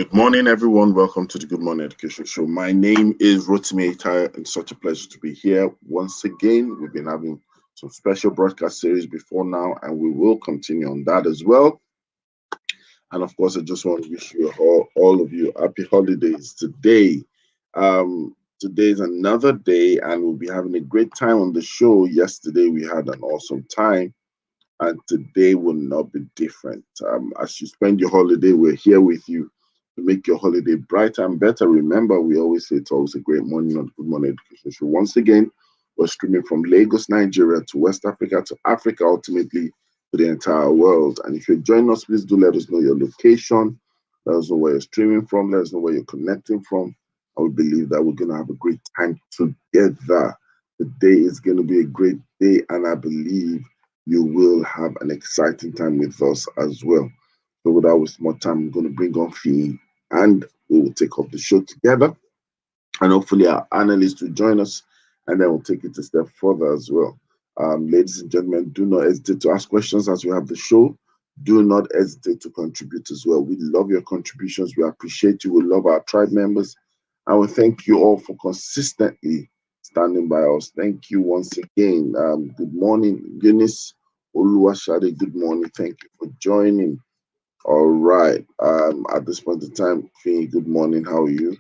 Good morning, everyone. Welcome to the Good Morning Education Show. My name is Rotimi Itai, and such a pleasure to be here once again. We've been having some special broadcast series before now, and we will continue on that as well. And of course, I just want to wish you all of you happy holidays today. Today is another day, and we'll be having a great time on the show. Yesterday, we had an awesome time, and today will not be different. As you spend your holiday, we're here with you to make your holiday brighter and better. Remember, we always say it's always a great morning on Good Morning Education. So once again, we're streaming from Lagos, Nigeria to West Africa to Africa, ultimately to the entire world. And if you're joining us, please do let us know your location. Let us know where you're streaming from. Let us know where you're connecting from. I would believe that we're going to have a great time together. The day is going to be a great day, and I believe you will have an exciting time with us as well. So without wasting more time, I'm going to bring on Fee, and we will take off the show together. And hopefully our analysts will join us, and then we'll take it a step further as well. Ladies and gentlemen, do not hesitate to ask questions as we have the show. Do not hesitate to contribute as well. We love your contributions. We appreciate you. We love our tribe members. And we thank you all for consistently standing by us. Thank you once again. Good morning, Guinness Oluwashade. Good morning. Thank you for joining. All right. At this point in time, Fee, good morning. How are you?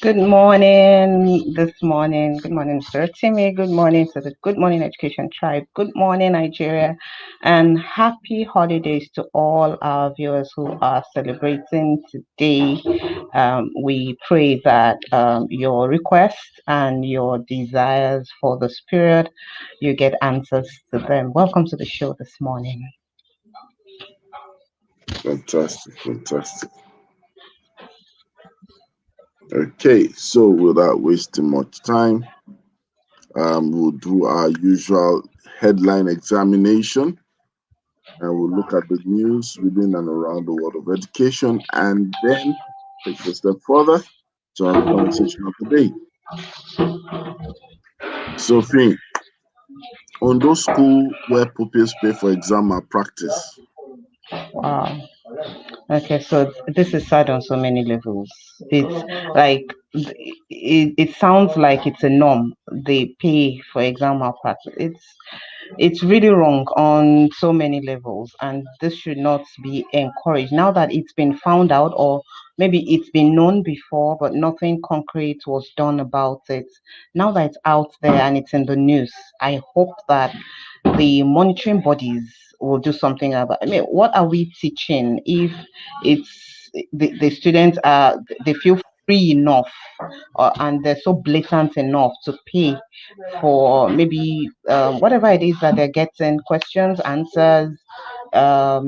Good morning this morning. Good morning, Mr. Timmy. Good morning to the Good Morning Education Tribe. Good morning, Nigeria. And happy holidays to all our viewers who are celebrating today. We pray that your requests and your desires for this period, you get answers to them. Welcome to the show this morning. Fantastic, fantastic. Okay, so without wasting much time, we'll do our usual headline examination, and we'll look at the news within and around the world of education, and then take it a step further to our conversation of the day. Sophie, on those school where pupils pay for exam malpractice. Wow. Okay, so this is sad on so many levels. It's like it sounds like it's a norm. They pay for exam malpractice. It's really wrong on so many levels, and this should not be encouraged. Now that it's been found out, or maybe it's been known before, but nothing concrete was done about it. Now that it's out there and it's in the news, I hope that the monitoring bodies will do something about. I mean, what are we teaching if the students are they feel free enough and they're so blatant enough to pay for maybe whatever it is that they're getting, questions, answers,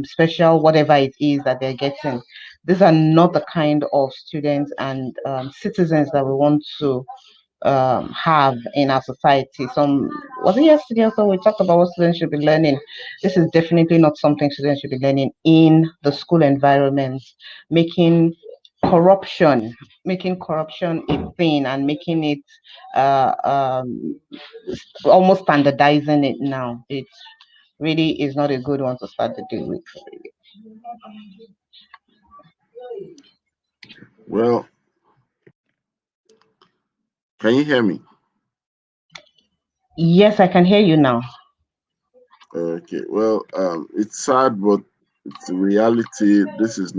special whatever it is that they're getting. These are not the kind of students and citizens that we want to have in our society. Some was it yesterday also we talked about what students should be learning. This is definitely not something students should be learning in the school environment, making corruption a thing and making it uh, um, almost standardizing it now. It really is not a good one to start the day with. Well, can you hear me? Yes, I can hear you now. Okay, well, it's sad, but it's the reality. This is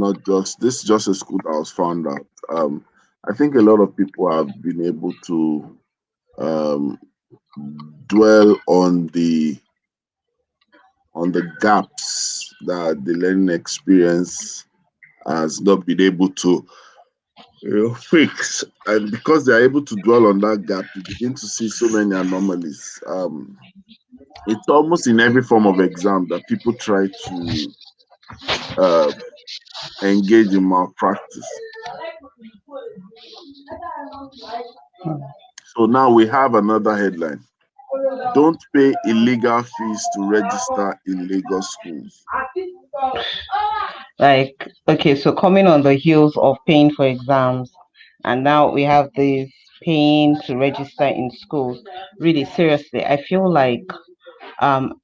just a school that was found out. I think a lot of people have been able to um, dwell on the gaps that the learning experience has not been able to fix, and because they are able to dwell on that gap, you begin to see so many anomalies. It's almost in every form of exam that people try to uh, engage in malpractice. So now we have another headline. Don't pay illegal fees to register in Lagos schools. Like, okay, so coming on the heels of paying for exams, and now we have this paying to register in schools. Really, seriously, I feel like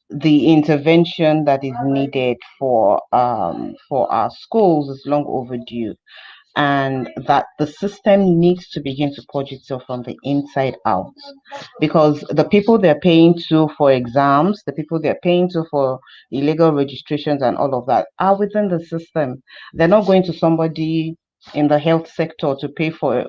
the intervention that is needed for our schools is long overdue. and that the system needs to begin to purge itself from the inside out. Because the people they're paying to for exams, the people they're paying to for illegal registrations and all of that are within the system. They're not going to somebody in the health sector to pay for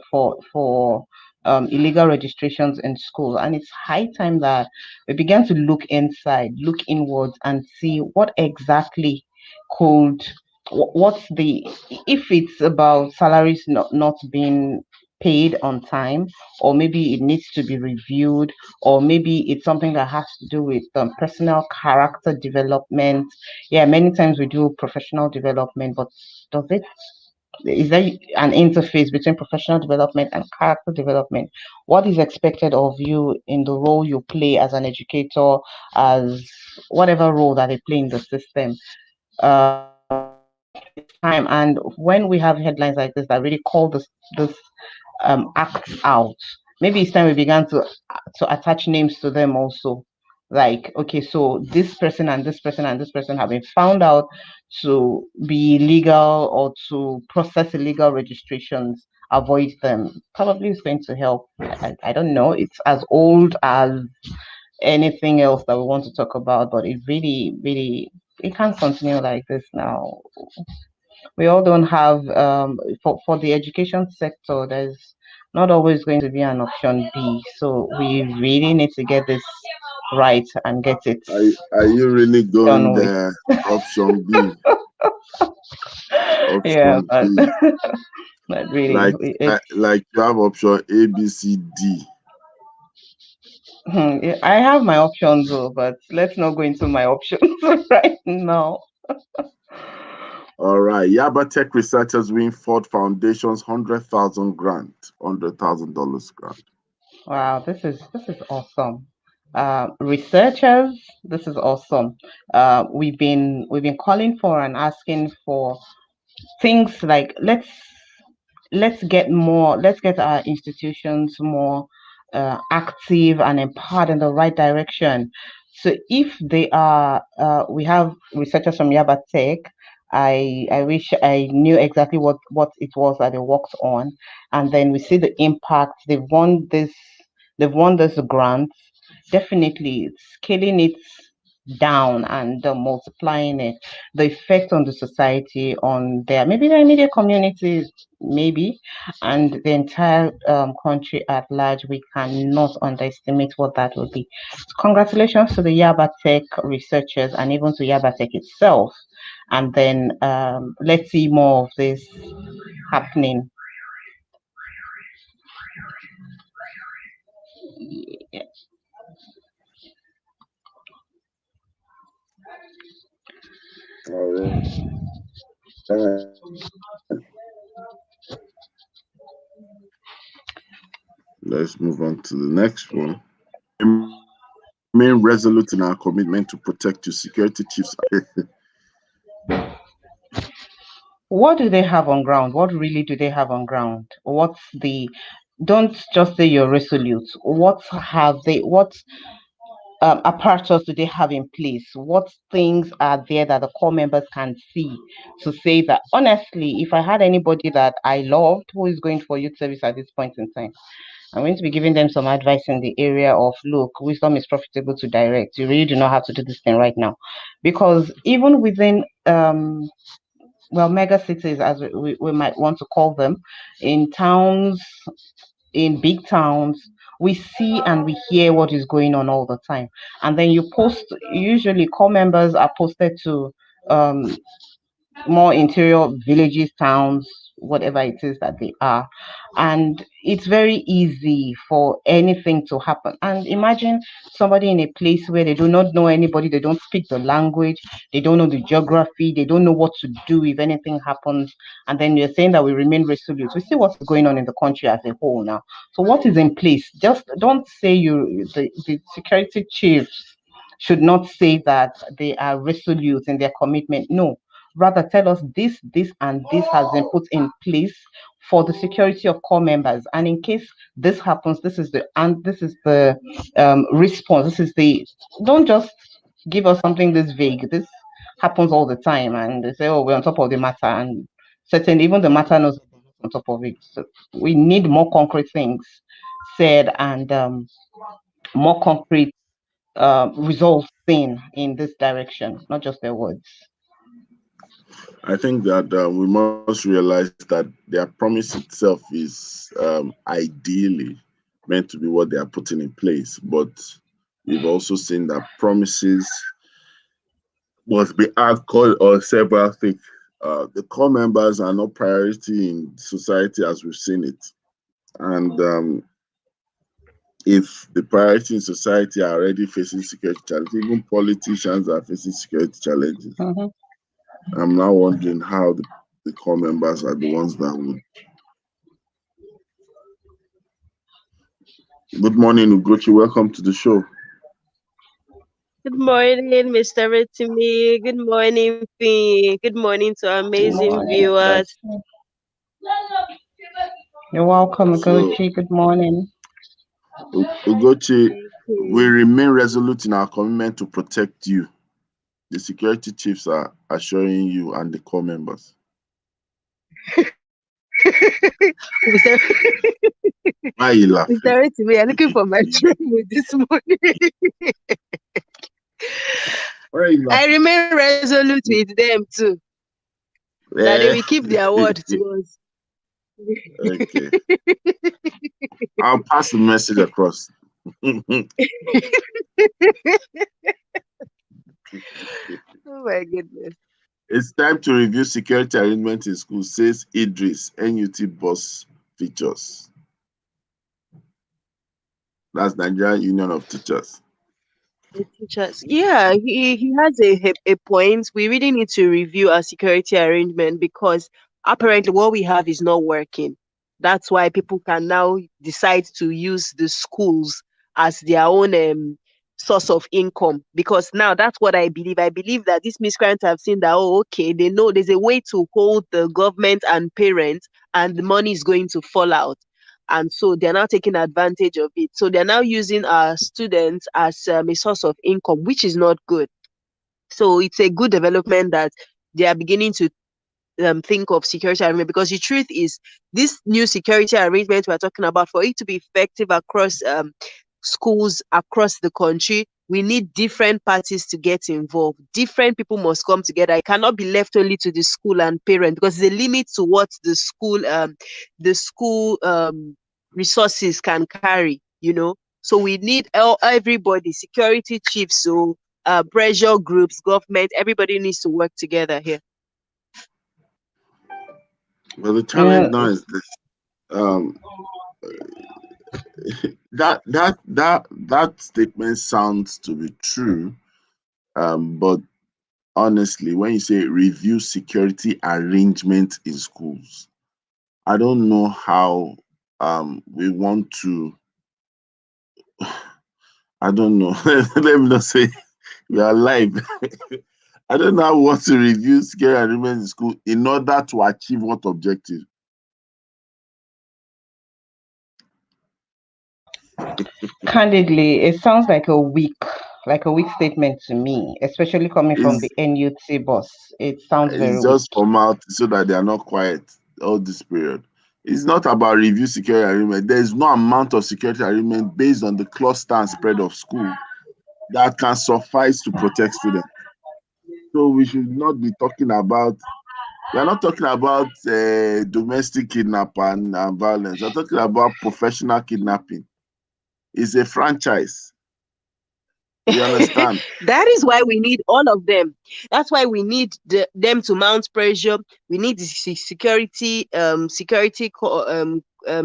illegal registrations in school. And it's high time that we began to look inside, look inwards, and see what exactly could what's the if it's about salaries not being paid on time, or maybe it needs to be reviewed, or maybe it's something that has to do with personal character development. Yeah, many times we do professional development, but does it is there an interface between professional development and character development? What is expected of you in the role you play as an educator, as whatever role that they play in the system? It's time, and when we have headlines like this that really call this acts out, maybe it's time we began to attach names to them also. Like, okay, so this person and this person and this person have been found out to be illegal or to process illegal registrations. Avoid them. Probably is going to help. I don't know. It's as old as anything else that we want to talk about, but it really, really, it can't continue like this now. We all don't have for the education sector, there's not always going to be an option B, so we really need to get this right and get it Are you really going done with. there? Option B. Yeah, Option but B. but really Like it's like you have option A, B, C, D. yeah, I have my options though, but let's not go into my options right now. All right. Yaba Tech researchers win Ford Foundation's 100,000 grant, $100,000 grant. Wow, this is awesome. Researchers, this is awesome. We've been calling for and asking for things like let's get our institutions more active and empowered in the right direction. So if they are we have researchers from Yaba Tech. I wish I knew exactly what it was that they worked on, and then we see the impact. They've won this grant. Definitely scaling it down and multiplying it, the effect on the society, on their immediate communities, maybe, and the entire country at large. We cannot underestimate what that will be. So congratulations to the Yaba Tech researchers and even to Yaba Tech itself. And then let's see more of this happening. Yeah. All right. Let's move on to the next one. Remain resolute in our commitment to protect your security chiefs. What do they have on ground? What really do they have on ground? Don't just say you're resolute. What apparatus do they have in place? What things are there that the core members can see to say that honestly, if I had anybody that I loved who is going for youth service at this point in time, I'm going to be giving them some advice in the area of look, wisdom is profitable to direct. You really do not have to do this thing right now. Because even within mega cities, as we might want to call them, in towns, in big towns, we see and we hear what is going on all the time. And then usually core members are posted to um, more interior villages, towns, whatever it is that they are. And it's very easy for anything to happen. And imagine somebody in a place where they do not know anybody, they don't speak the language, they don't know the geography, they don't know what to do if anything happens. And then you're saying that we remain resolute. We see what's going on in the country as a whole now. So what is in place? Just don't say the security chiefs should not say that they are resolute in their commitment. No, rather tell us this, and this has been put in place for the security of core members. And in case this happens, this is the response. This is the don't just give us something this vague. This happens all the time, and they say, "Oh, we're on top of the matter," and certain even the matter knows. on top of it. So we need more concrete things said and more concrete results seen in this direction, not just their words. I think that we must realize that their promise itself is ideally meant to be what they are putting in place, but we've also seen that promises must be anchored on several things. The core members are not priority in society as we've seen it, and if the priority in society are already facing security challenges, even politicians are facing security challenges. Mm-hmm. I'm now wondering how the core members are the ones that would. Good morning, Ugochi. Welcome to the show. Good morning, Mr. Ritimi. Good morning, Fee. Good morning to our Good amazing morning, viewers. you're welcome, So, Gochi. Good morning. Ugochi, Thank we you. remain resolute in our commitment to protect you. The security chiefs are assuring you and the core members. Mr. Why are you laughing? Mr. Ritimi, I'm looking for my train this morning. Why are you I laughing? remain resolute with them too, that they Eh, will keep their word to us. okay, I'll pass the message across. Oh my goodness. It's time to review security arrangement in schools, says Idris, NUT boss features. That's Nigerian Union of Teachers. The teachers. Yeah, he has a point. We really need to review our security arrangement because apparently what we have is not working. That's why people can now decide to use the schools as their own source of income. Because now that's what I believe. I believe that these miscreants have seen that, oh, okay, they know there's a way to hold the government and parents, and the money is going to fall out, and so they're now taking advantage of it. So they're now using our students as a source of income, which is not good. So it's a good development that they are beginning to think of security arrangement, because the truth is this new security arrangement we're talking about, for it to be effective across schools across the country, we need different parties to get involved. Different people must come together. It cannot be left only to the school and parent, because there's a limit to what the school resources can carry, you know. So we need everybody, security chiefs, so pressure groups, government, everybody needs to work together here. Well, the challenge Yeah, now is this. Um, that statement sounds to be true, but honestly, when you say review security arrangement in schools, I don't know how we want to. I don't know. Let me not say we are live. I don't know how we want to review security arrangement in school in order to achieve what objective. candidly, it sounds like a weak statement to me, especially coming from Is the NUT boss. It sounds very It's weak. just formality so that they are not quiet all this period. It's not about review security arrangement. There is no amount of security arrangement based on the cluster and spread of school that can suffice to protect students. So we should not be talking about. We are not talking about domestic kidnapping and violence. We're talking about professional kidnapping. It's a franchise. You understand? That is why we need all of them. That's why we need them to mount pressure. We need the the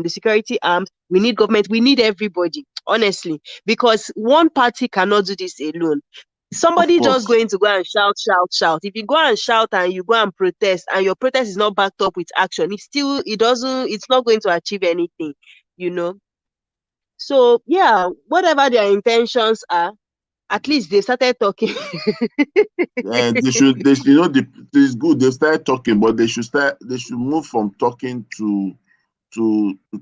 security arms. We need government. We need everybody, honestly, because one party cannot do this alone. Of Somebody just course. going to go and shout, shout, shout. If you go and shout and you go and protest, and your protest is not backed up with action, it's not going to achieve anything, you know. So yeah, whatever their intentions are, at least they started talking. It's good they start talking, but they should move from talking to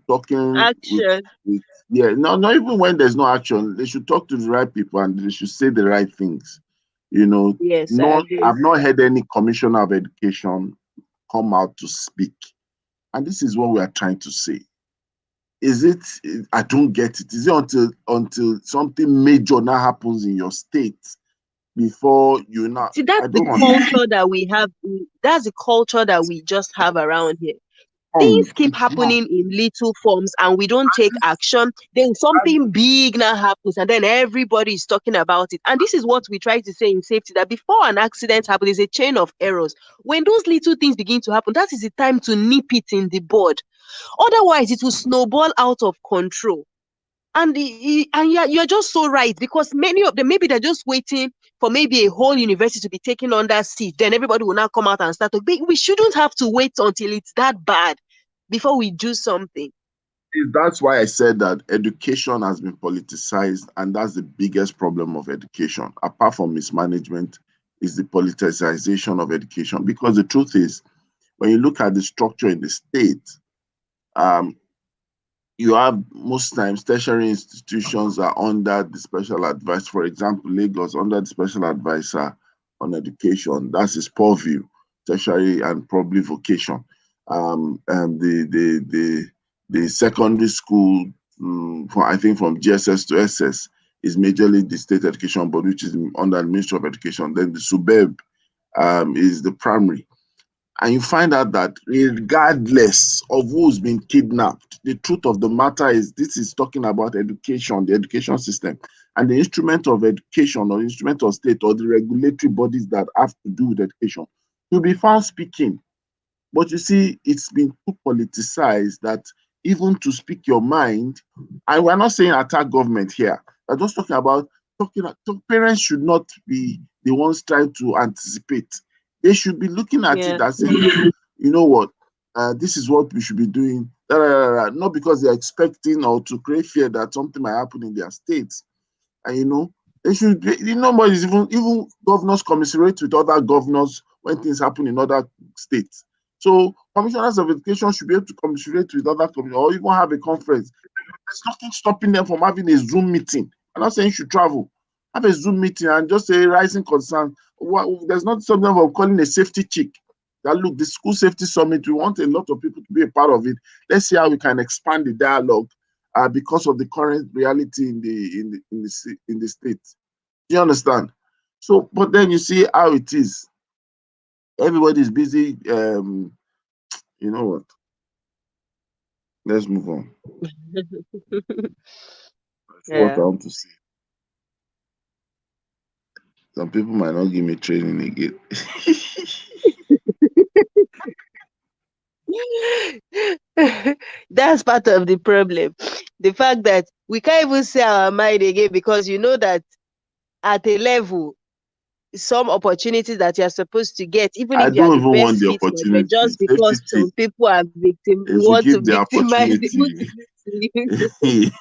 talking Action. with yeah, no, not even when there's no action, they should talk to the right people and they should say the right things. You know, Yes, I not agree. I've not heard any commissioner of education come out to speak And this is what we are trying to say. Is it, I don't get it. Is it until something major now happens in your state before you not? See, that's I the don't understand. culture that we have. That's the culture that we just have around here. Things keep It's not. happening in little forms and we don't take action. Then something big now happens and then everybody is talking about it. And this is what we try to say in safety, that before an accident happens, there's a chain of errors. When those little things begin to happen, that is the time to nip it in the bud. Otherwise, it will snowball out of control. And yeah, you're just so right, because many of them, maybe they're just waiting for maybe a whole university to be taken under siege. Then everybody will now come out and start to. We shouldn't have to wait until it's that bad before we do something. That's why I said that education has been politicized, and that's the biggest problem of education, apart from mismanagement, is the politicization of education. Because the truth is, when you look at the structure in the state, um, you have most times tertiary institutions are under the special advice. For example, Lagos under the special advisor on education. That's his purview, tertiary and probably vocation. And the secondary school, I think from GSS to SS, is majorly the state education board, which is under the Ministry of Education. Then the suburb is the primary. And you find out that regardless of who's been kidnapped, the truth of the matter is this is talking about education, the education system, and the instrument of education or instrument of state or the regulatory bodies that have to do with education will be found speaking. But you see, it's been too politicized that even to speak your mind, and we're not saying attack government here. We're just talking about parents should not be the ones trying to anticipate. They should be looking at Yeah. it and saying, you know what, this is what we should be doing. Not because they're expecting or to create fear that something might happen in their states. And they should be, nobody's even governors commiserate with other governors when things happen in other states. So commissioners of education should be able to commiserate with other commissioners or even have a conference. There's nothing stopping them from having a Zoom meeting. I'm not saying you should travel. Have a Zoom meeting and just say rising concern. There's not something of calling a safety chick. That look, the school safety summit, we want a lot of people to be a part of it. Let's see how we can expand the dialogue because of the current reality in the state. Do you understand? So, but then you see how it is. Everybody's busy. You know what? Let's move on. That's what I Yeah. want to say. Some people might not give me training again. That's part of the problem. The fact that we can't even say our mind again, because you know that at a level, some opportunities that you're supposed to get, even I if you are don't the even want best the fit for them, opportunity. just Safety because chief some people are victim is to want to give the victimize people opportunity. to you.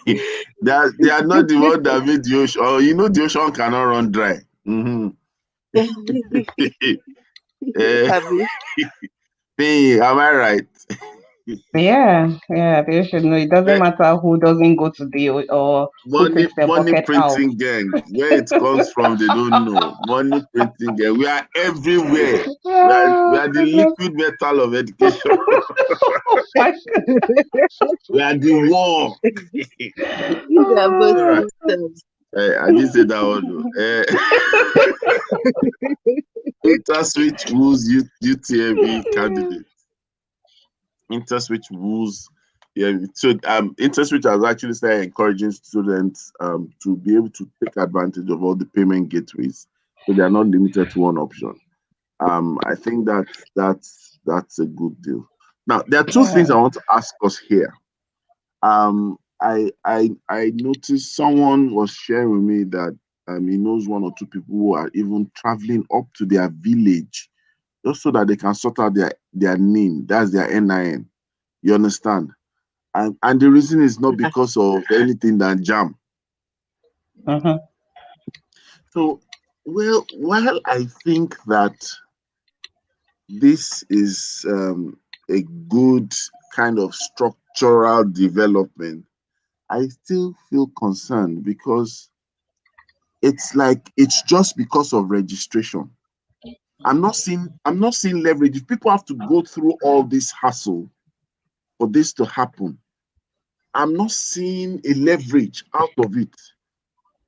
They are not the one that made the ocean. Oh, the ocean cannot run dry. Mm-hmm. Abi. Am I right? Yeah, they should know. It doesn't Eh, matter who doesn't go to the or who money, takes their money bucket out. printing gang. Where it comes from, they don't know. Money printing gang. We are everywhere. We Oh, are the goodness. liquid metal of education. My We are the war. Use their both All right. systems. I didn't say that one. Interswitch rules UTME candidate. Interswitch rules. Yeah, so Interswitch has actually started encouraging students to be able to take advantage of all the payment gateways, so they are not limited to one option. I think that's a good deal. Now, there are two things Yeah. I want to ask us here. I noticed someone was sharing with me that he knows one or two people who are even traveling up to their village just so that they can sort out their name. That's their NIN. You understand? And the reason is not because of anything than jam. Uh-huh. So, well, while I think that this is a good kind of structural development, I still feel concerned because it's like it's just because of registration. I'm not seeing leverage. If people have to go through all this hassle for this to happen, I'm not seeing a leverage out of it.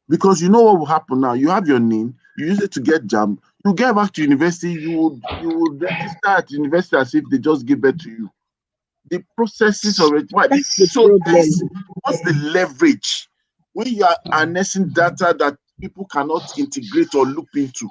Because you know what will happen now? You have your name, you use it to get jam, you get back to university, you would register at university as if they just give birth to you. The processes of it, why? That's the So problem. what's the leverage when you are harnessing data that people cannot integrate or look into?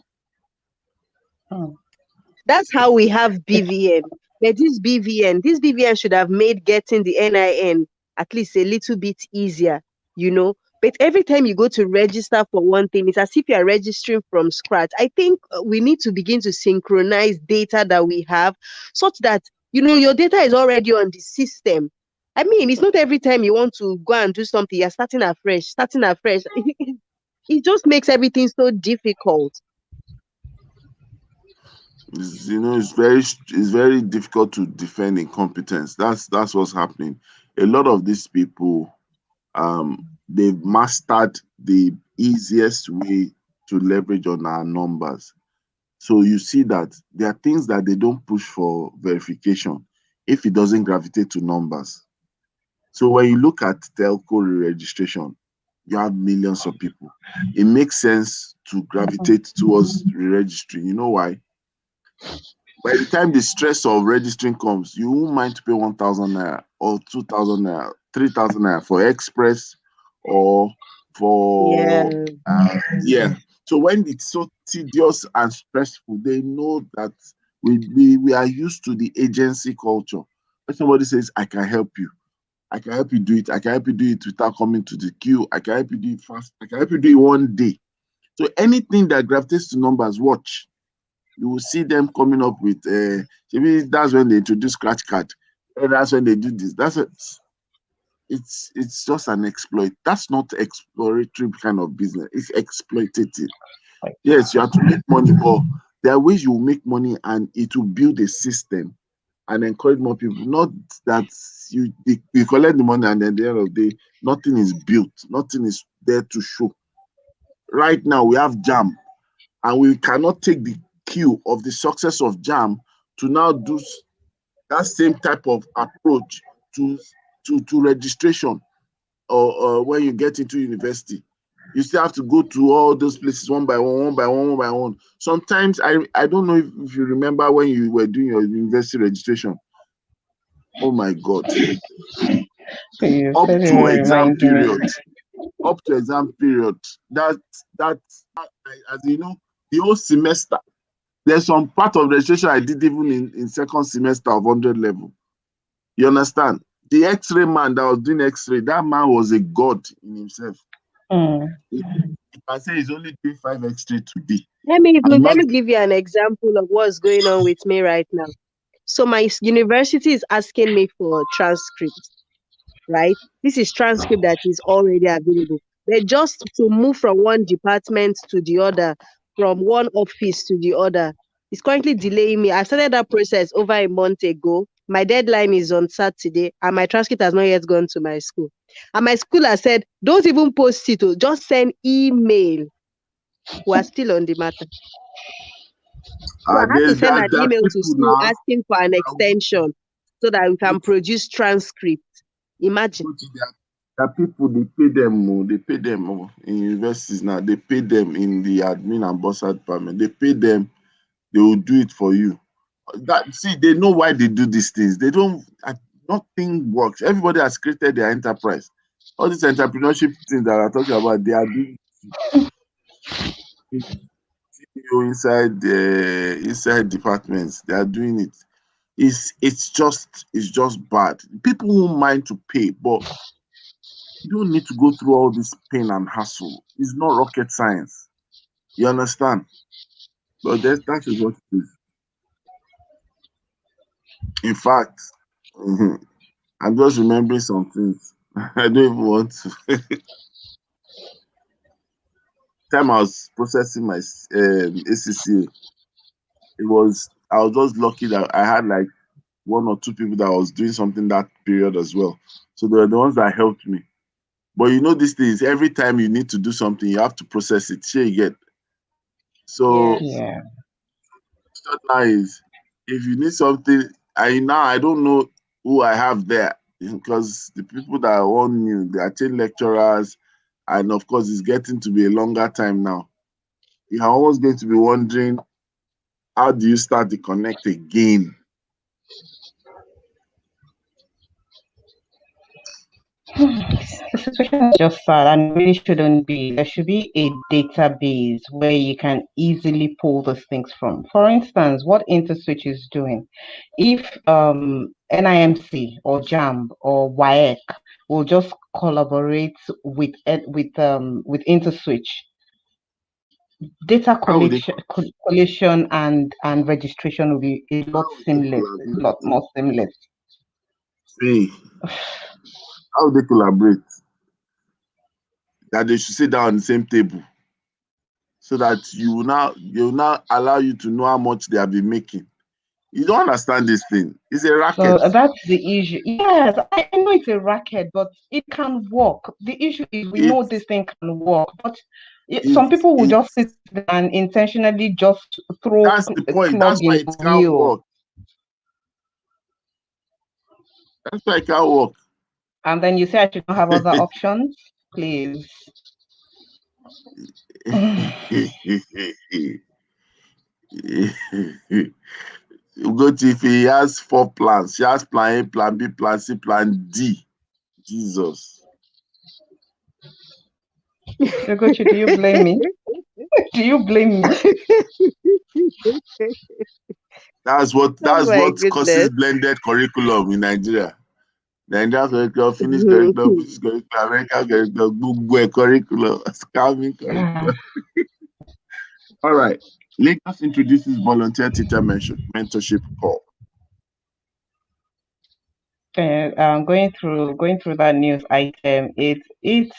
That's how we have BVN. But this BVN should have made getting the NIN at least a little bit easier, you know. But every time you go to register for one thing, it's as if you are registering from scratch. I think we need to begin to synchronize data that we have such that, you know, your data is already on the system. I mean, it's not every time you want to go and do something, you're starting afresh, starting afresh. It just makes everything so difficult. It's very difficult to defend incompetence. That's what's happening. A lot of these people, they've mastered the easiest way to leverage on our numbers. So you see that there are things that they don't push for verification if it doesn't gravitate to numbers. So when you look at telco registration, you have millions of people. It makes sense to gravitate towards re-registering. You know why? By the time the stress of registering comes, you won't mind to pay 1,000 naira or 2,000 naira, 3,000 naira for express or for Yeah. yeah. So when it's so tedious and stressful, they know that we are used to the agency culture. When somebody says, I can help you, I can help you do it, I can help you do it without coming to the queue, I can help you do it fast, I can help you do it one day. So anything that gravitates to numbers, watch. You will see them coming up with maybe that's when they introduce scratch card. And that's when they do this. It's just an exploit. That's not exploratory kind of business. It's exploitative. Yes, you have to make money, but there are ways you will make money and it will build a system and encourage more people. Not that you collect the money and then at the end of the day, nothing is built, nothing is there to show. Right now we have jam and we cannot take the cue of the success of jam to now do that same type of approach to registration or when you get into university. You still have to go to all those places one by one, one by one, one by one. Sometimes I don't know if you remember when you were doing your university registration. Oh my God. You Up said you to will exam remind me. period. Up to exam period. That as you know, the whole semester. There's some part of registration I did even in second semester of 100 level. You understand? The X-ray man that was doing X-ray, that man was a god in himself. If I say he's only doing 5 X-ray today. Let me give you an example of what's going on with me right now. So my university is asking me for transcript, right? This is transcript that is already available. They just to move from one department to the other, from one office to the other. It's currently delaying me. I started that process over a month ago. My deadline is on Saturday, and my transcript has not yet gone to my school. And my school has said, don't even post it, just send email. We are still on the matter. So I had to send an There are email to people school now. asking for an extension so that we can produce transcript. Imagine. There are people, they pay them in universities now. They pay them in the admin and bursar department. They pay them. They will do it for you. They know why they do these things. They don't. Nothing works. Everybody has created their enterprise. All these entrepreneurship things that I'm talking about, they are doing inside departments. They are doing it. It's just bad. People won't mind to pay, but you don't need to go through all this pain and hassle. It's not rocket science. You understand? But that is what it is. In fact, I'm just remembering some things. I don't even want to. Time I was processing my ACCA, I was just lucky that I had like one or two people that was doing something that period as well. So they were the ones that helped me. But you know these things, every time you need to do something, you have to process it. Sure you get. So Yes. Yeah. now is if you need something, I don't know. who I have there, because the people that I want new, they are still lecturers, and of course, it's getting to be a longer time now. You're always going to be wondering, how do you start the connect again? The situation is just sad and really shouldn't be. There should be a database where you can easily pull those things from. For instance, what InterSwitch is doing, if NIMC or JAMB or WAEC will just collaborate with InterSwitch, data How would they, collation and registration will be a lot how would they seamless, a collaborate? lot more seamless. See, how would they collaborate? That they should sit down on the same table so that you will now allow you to know how much they have been making. You don't understand this thing. It's a So racket. that's the issue. Yes, I know it's a racket, but it can work. The issue is we know It's this thing can work, but some it's people will just it's sit there and intentionally just throw that's the a point. plug That's why in it the can't wheel, work. That's why it can't work. and then you say I should not have other options, please. Ugochi, if he has 4 plans, she has plan A, plan B, plan C, plan D. Jesus. Yogochi, do you blame me? Do you blame me? That's what Oh that's my what causes goodness. blended curriculum in Nigeria. Nigeria curriculum, Finnish curriculum, British curriculum, American curriculum, Google curriculum, scamming curriculum. All right. Lagos introduces volunteer teacher mentorship call. Going through that news item. It's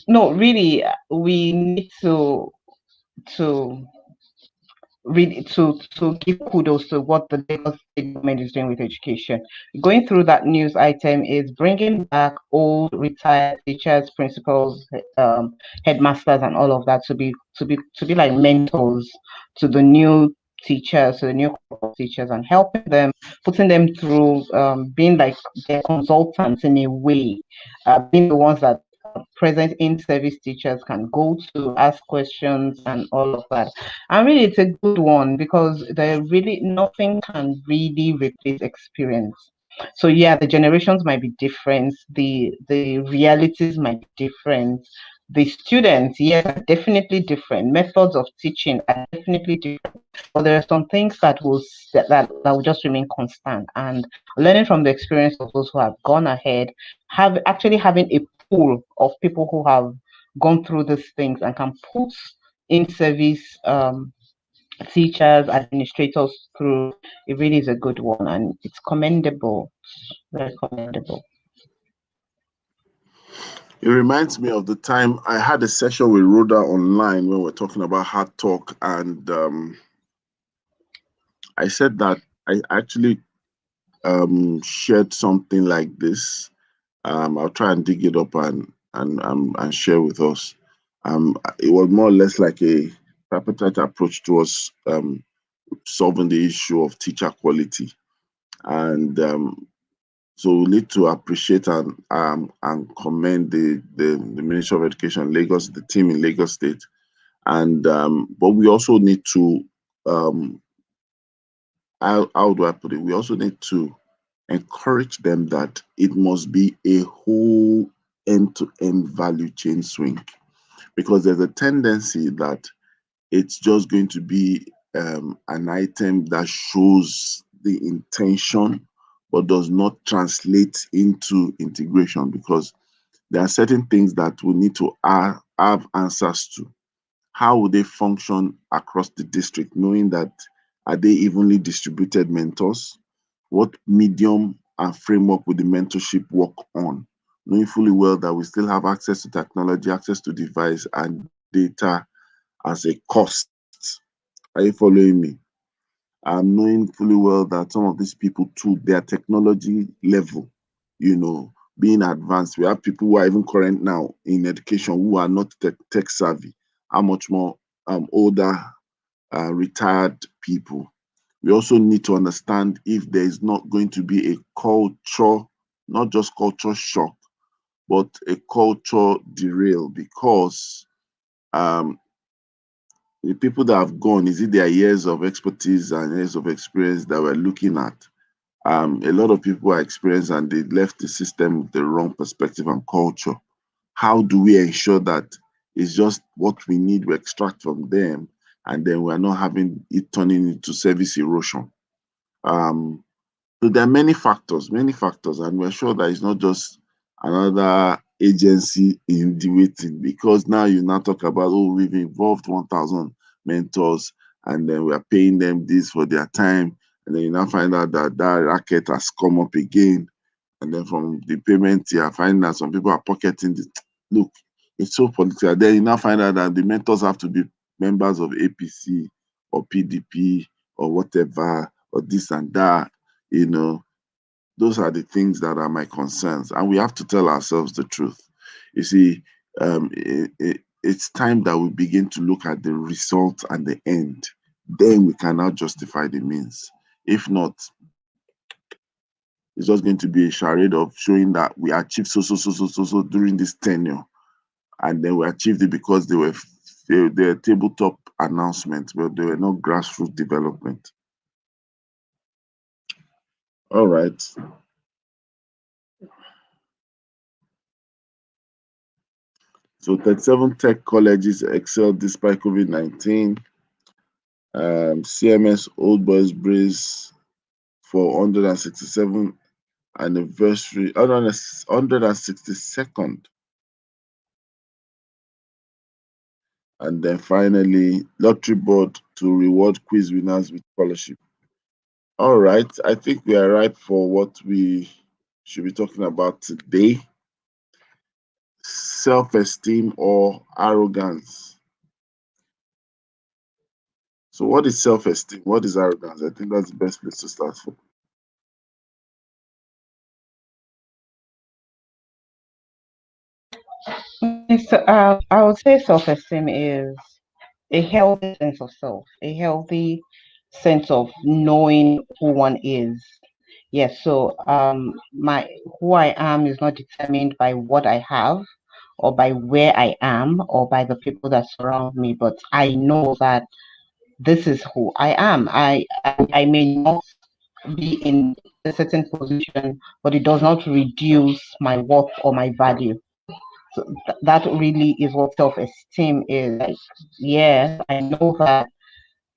no really. We need to really to give kudos to what the Lagos state government is doing with education. Going through that news item is bringing back old retired teachers, principals, headmasters, and all of that to be like mentors to the new teachers, to the new teachers, and helping them, putting them through, being like their consultants in a way, being the ones that present in service teachers can go to ask questions and all of that. And really, it's a good one because there really nothing can really replace experience. So yeah, the generations might be different, the realities might be different. The students, yes, are definitely different. Methods of teaching are definitely different. But there are some things that will just remain constant. And learning from the experience of those who have gone ahead, having a pool of people who have gone through these things and can put in service teachers, administrators through, it really is a good one and it's commendable, very commendable. It reminds me of the time I had a session with Rhoda online when we're talking about hard talk, and I said that I actually shared something like this. I'll try and dig it up and share with us. It was more or less like a tripartite approach towards solving the issue of teacher quality, and so we need to appreciate and commend the Ministry of Education, Lagos, the team in Lagos State, and but we also need to how do I put it? We also need to encourage them that it must be a whole end-to-end value chain swing, because there's a tendency that it's just going to be an item that shows the intention but does not translate into integration, because there are certain things that we need to have answers to. How will they function across the district, knowing that are they evenly distributed mentors? What medium and framework will the mentorship work on? Knowing fully well that we still have access to technology, access to device and data as a cost. Are you following me? Knowing fully well that some of these people too, their technology level, being advanced. We have people who are even current now in education who are not tech savvy, how much more older, retired people. We also need to understand if there is not going to be a culture, not just culture shock, but a culture derail, because um, the people that have gone, is it their years of expertise and years of experience that we're looking at? A lot of people are experienced and they left the system with the wrong perspective and culture. How do we ensure that it's just what we need we extract from them, and then we're not having it turning into service erosion? Um, so there are many factors, and we're sure that it's not just another agency in the waiting, because now you now talk about, oh, we've involved 1,000 mentors and then we are paying them this for their time. And then you now find out that that racket has come up again. And then from the payment, you are finding that some people are pocketing this. Look, it's so political. Then you now find out that the mentors have to be members of APC or PDP or whatever, or this and that, you know. Those are the things that are my concerns, and we have to tell ourselves the truth. You see, it's time that we begin to look at the result and the end. Then we can now justify the means. If not, it's just going to be a charade of showing that we achieved so during this tenure, and then we achieved it because they were tabletop announcements, but they were not grassroots development. All right. So 37 tech colleges excelled despite COVID-19. CMS Old Boys Breeze for 167 anniversary, 162nd. And then finally, Lottery Board to reward quiz winners with scholarship. All right, I think we are ripe for what we should be talking about today. Self-esteem or arrogance. So what is self-esteem? What is arrogance? I think that's the best place to start from. I would say self-esteem is a healthy sense of self, a healthy sense of knowing who one is. Yes, so my who I am is not determined by what I have or by where I am or by the people that surround me, but I know that this is who I am. I may not be in a certain position, but it does not reduce my worth or my value. So that really is what self-esteem is. Like, yes, I know that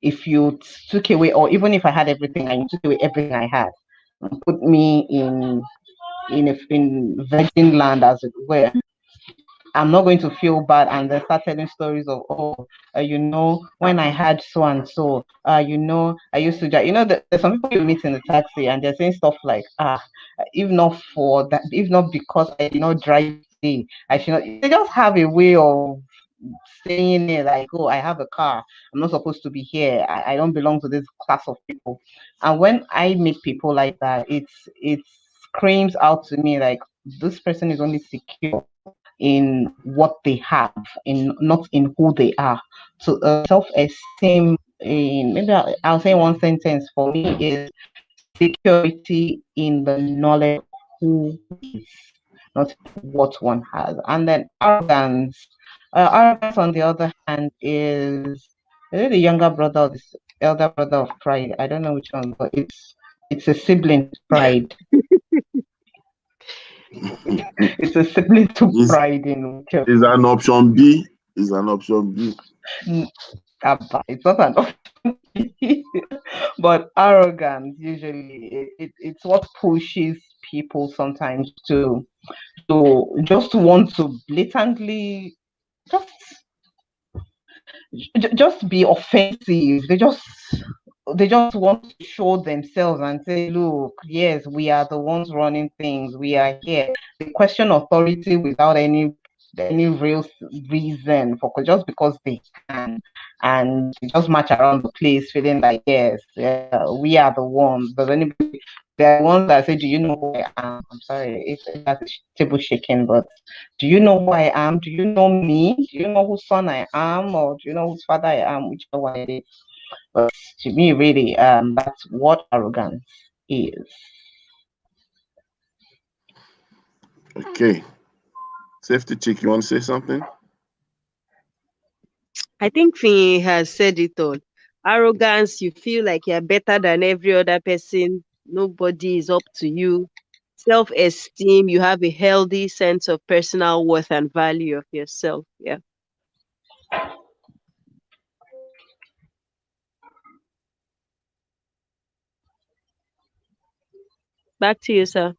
if you took away, or even if I had everything and you took away everything I had, and put me in virgin land, as it were, I'm not going to feel bad and then start telling stories of, oh, when I had so and so, I used to drive. There's some people you meet in the taxi and they're saying stuff like, if not for that, if not because I did not drive today, I should not. They just have a way of saying it like, oh, I have a car. I'm not supposed to be here. I don't belong to this class of people. And when I meet people like that, it screams out to me like this person is only secure in what they have, in not in who they are. So self-esteem, in maybe I'll say one sentence for me is security in the knowledge of who is, not what one has. And then arrogance. Arrogance, on the other hand, is it the younger brother or the elder brother of pride? I don't know which one, but it's a sibling to pride. It's a sibling to is pride in whichever. is an option B. Is an option B. It's not an option, but arrogance usually it's what pushes people sometimes to just want to blatantly just just be offensive. They just want to show themselves and say, look, yes, we are the ones running things. We are here. They question authority without any real reason for just because they can, and they just march around the place feeling like, yes, yeah, we are the ones. Does anybody? There are ones that say, do you know who I am? I'm sorry if that's a table shaking, but do you know who I am? Do you know me? Do you know whose son I am? Or do you know whose father I am? Whichever one it is. But to me, really, that's what arrogance is. Okay. Safety chick, you want to say something? I think Finn has said it all. Arrogance, you feel like you're better than every other person. Nobody is up to you. Self-esteem, you have a healthy sense of personal worth and value of yourself. Yeah. Back to you, sir.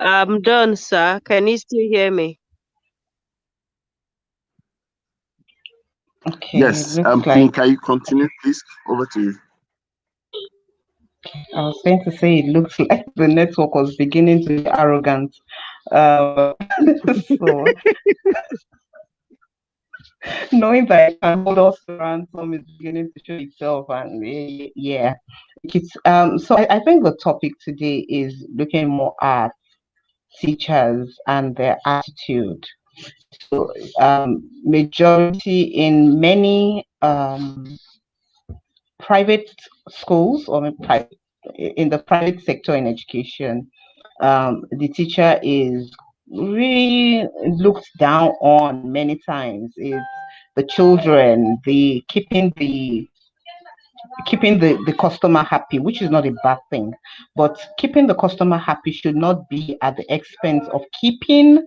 I'm done, sir. Can you still hear me? Okay, it Yes. looks King, like can you continue, please? Over to you. I was going to say it looks like the network was beginning to be arrogant. Um, so knowing that it can hold us to ransom is beginning to show itself, and yeah, it's So I think the topic today is looking more at teachers and their attitude. So majority in many private schools or in the private sector in education, the teacher is really looked down on many times. It's the children, the keeping the customer happy, which is not a bad thing, but keeping the customer happy should not be at the expense of keeping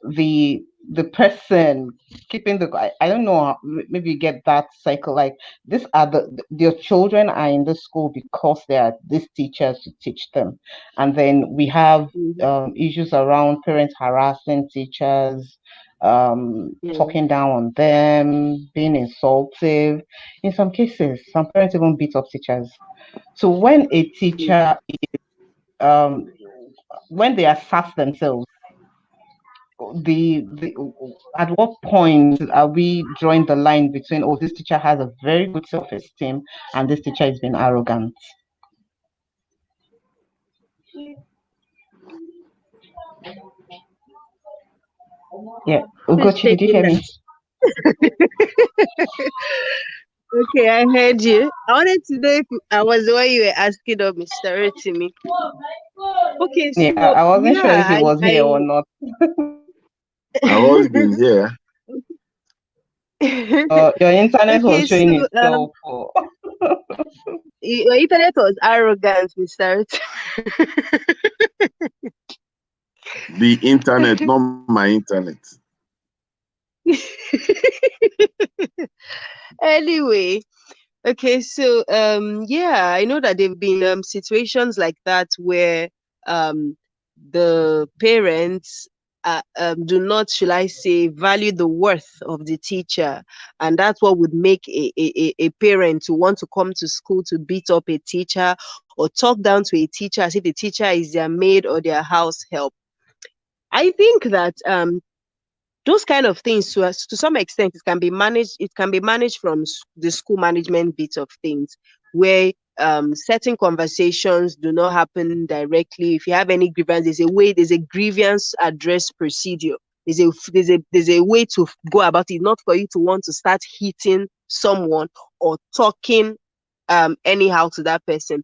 the the person keeping I don't know, maybe you get that cycle, like these are your children are in the school because there are these teachers to teach them, and then we have Mhm. issues around parents harassing teachers, Yeah. talking down on them, being insultive. In some cases some parents even beat up teachers. So when a Mm. teacher um when they assert themselves, the at what point are we drawing the line between, oh, this teacher has a very good self-esteem and this teacher is being arrogant? Yeah, Who's Ugochi, did you taking hear that? me? Okay, I heard you. I wanted to know if I was the one you were asking of Mr. Rotimi. Okay, Yeah, so I wasn't sure if yeah, he was here or not. I've always been here. Your internet Okay, was so showing itself. Oh. your internet was arrogant, Mr. The internet, not my internet. Anyway, okay, so yeah, I know that there've been situations like that where um the parents do not, shall I say, value the worth of the teacher, and that's what would make a parent to want to come to school to beat up a teacher or talk down to a teacher as if the teacher is their maid or their house help. I think that those kind of things, to some extent, it can be managed from the school management bit of things, where certain conversations do not happen directly. If you have any grievance, there's a grievance address procedure. There's a way to go about it, not for you to want to start hitting someone or talking anyhow to that person.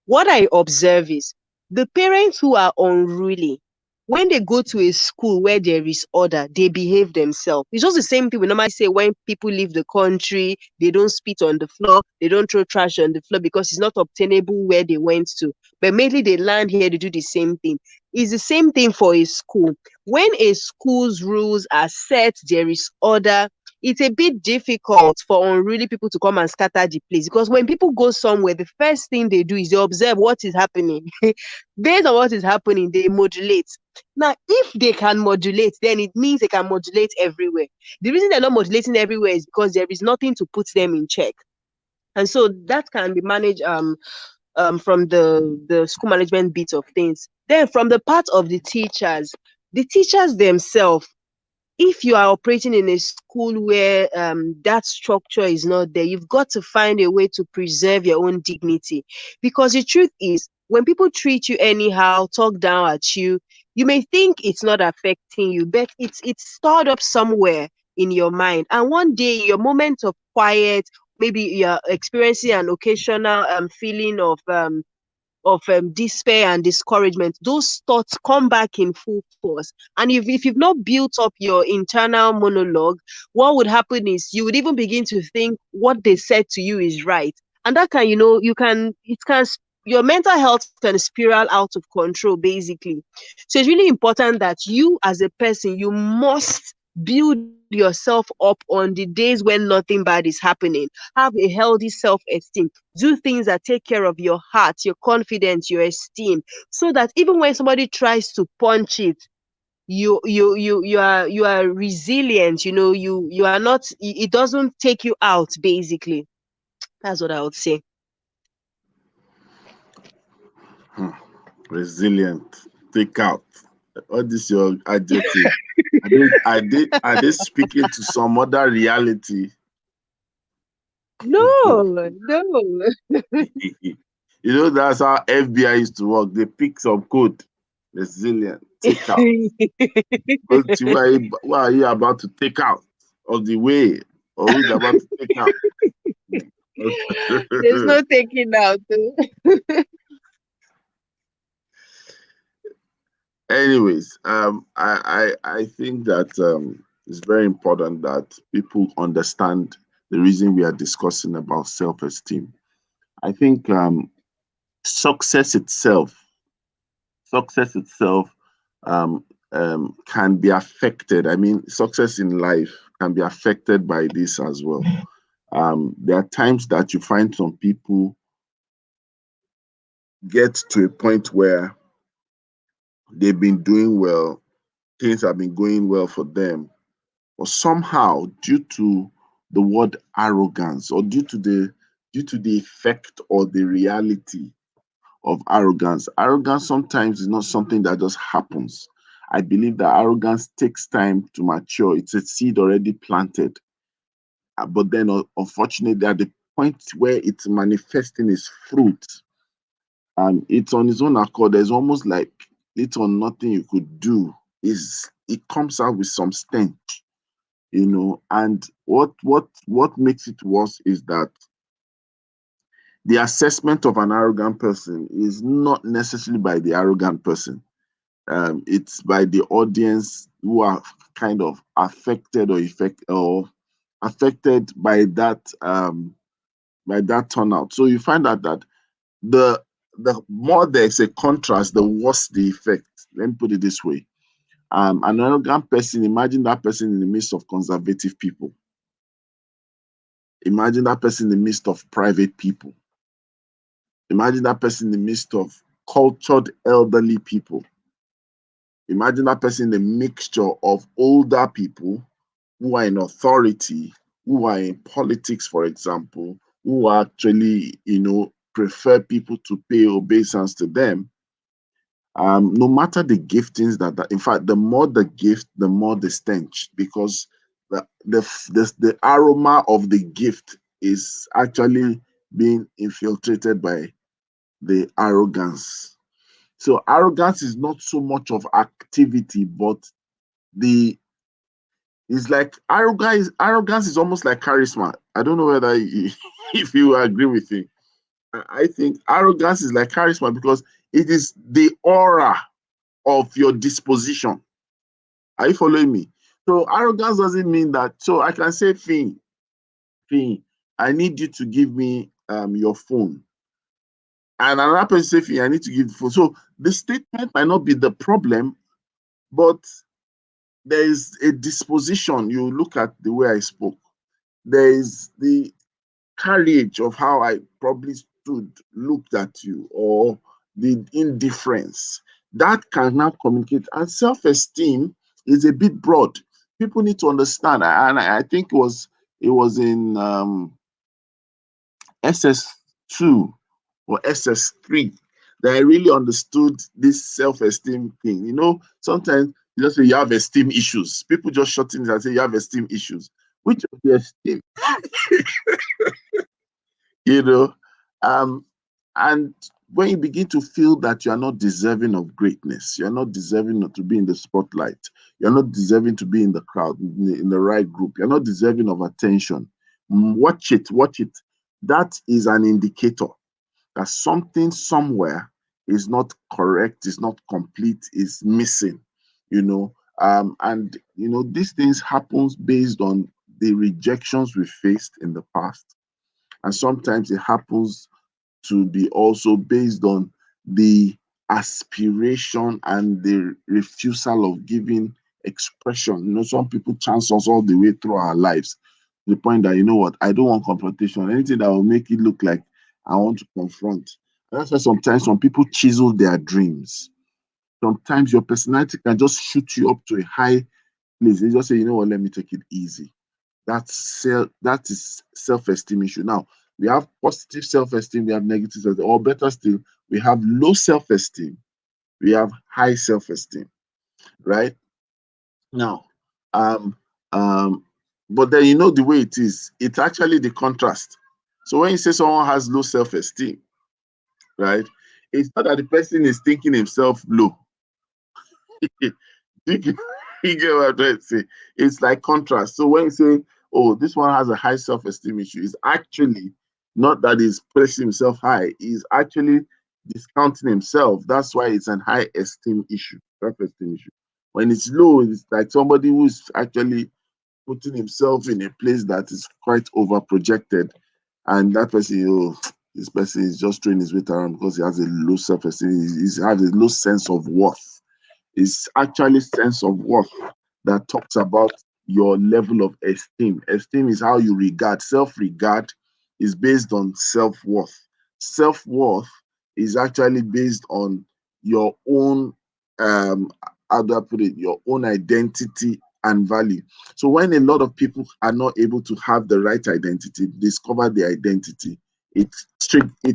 What I observe is the parents who are unruly, when they go to a school where there is order, they behave themselves. It's just the same thing we normally say when people leave the country, they don't spit on the floor, they don't throw trash on the floor because it's not obtainable where they went to. But mainly they land here to do the same thing. It's the same thing for a school. When a school's rules are set, there is order, it's a bit difficult for unruly people to come and scatter the place, because when people go somewhere, the first thing they do is they observe what is happening. Based on what is happening, they modulate. Now, if they can modulate, then it means they can modulate everywhere. The reason they're not modulating everywhere is because there is nothing to put them in check. And so that can be managed from the school management bit of things. Then from the part of the teachers themselves, if you are operating in a school where that structure is not there, you've got to find a way to preserve your own dignity. Because the truth is, when people treat you anyhow, talk down at you, you may think it's not affecting you, but it's stored up somewhere in your mind. And one day, your moment of quiet, maybe you're experiencing an occasional feeling of despair and discouragement, those thoughts come back in full force. And if you've not built up your internal monologue, what would happen is you would even begin to think what they said to you is right. And that can, your mental health can spiral out of control, basically. So it's really important that you, as a person, you must build yourself up on the days when nothing bad is happening. Have a healthy self-esteem. Do things that take care of your heart, your confidence, your esteem, so that even when somebody tries to punch it, you are resilient. You are not. It doesn't take you out. Basically, that's what I would say. Resilient. Take out. What is your adjective? Are they speaking to some other reality? No, no. That's how FBI used to work. They pick some code. Resilient. Take out. What are you about to take out of the way? Or who's about to take out? There's no taking out. Anyways, I think that it's very important that people understand the reason we are discussing about self-esteem. I think success itself, success itself can be affected. I mean, success in life can be affected by this as well. There are times that you find some people get to a point where they've been doing well, things have been going well for them, but somehow, due to the word arrogance, or due to the effect or the reality of arrogance, arrogance sometimes is not something that just happens. I believe that arrogance takes time to mature. It's a seed already planted. But then, unfortunately, at the point where it's manifesting its fruit, it's on its own accord. There's almost like little or nothing you could do. It comes out with some stench. And what makes it worse is that the assessment of an arrogant person is not necessarily by the arrogant person. It's by the audience who are kind of affected or affected by that turnout. So you find out that the the more there's a contrast, the worse the effect. Let me put it this way. An arrogant person, imagine that person in the midst of conservative people. Imagine that person in the midst of private people. Imagine that person in the midst of cultured elderly people. Imagine that person in the mixture of older people who are in authority, who are in politics, for example, who actually, prefer people to pay obeisance to them. No matter the giftings in fact, the more the gift, the more the stench, because the aroma of the gift is actually being infiltrated by the arrogance. So arrogance is not so much of activity, but the it's like arrogance is almost like charisma. I don't know whether if you agree with me. I think arrogance is like charisma because it is the aura of your disposition. Are you following me? So arrogance doesn't mean that. So I can say, Finn, I need you to give me your phone. And another person say, Finn, I need to give the phone. So the statement might not be the problem, but there is a disposition. You look at the way I spoke. There is the carriage of how I probably stood, looked at you, or the indifference that can now communicate. And self-esteem is a bit broad. People need to understand, and I think it was in SS2 or SS3 that I really understood this self-esteem thing. Sometimes You just say you have esteem issues. People just shut in and say you have esteem issues. Which of the esteem, you know? Um, and when you begin to feel that you are not deserving of greatness, you're not deserving to be in the spotlight, you're not deserving to be in the crowd, in the right group, you're not deserving of attention. Watch it, watch it. That is an indicator that something somewhere is not correct, is not complete, is missing, you know. And these things happens based on the rejections we faced in the past, and sometimes it happens to be also based on the aspiration and the refusal of giving expression. Some people chance us all the way through our lives to the point that, what, I don't want confrontation, anything that will make it look like I want to confront. And that's why sometimes some people chisel their dreams. Sometimes your personality can just shoot you up to a high place. They just say, what, let me take it easy. That is self-esteem issue. Now, we have positive self-esteem, we have negative self-esteem, or better still, we have low self-esteem, we have high self-esteem, right? Now, um, um, but then the way it is, it's actually the contrast. So when you say someone has low self-esteem, right, it's not that the person is thinking himself low. You get, you get what I'm trying to say? It's like contrast. So when you say, oh, this one has a high self-esteem issue, it's actually not that he's placing himself high, he's actually discounting himself. That's why it's an high esteem issue, self-esteem issue. When it's low, it's like somebody who's actually putting himself in a place that is quite over projected. And that person, this person is just throwing his weight around because he has a low self-esteem, he has a low sense of worth. Is actually sense of worth that talks about your level of esteem. Esteem is how you regard. Self-regard is based on self-worth. Self-worth is actually based on your own, how do I put it, your own identity and value. So when a lot of people are not able to have the right identity, discover their identity, it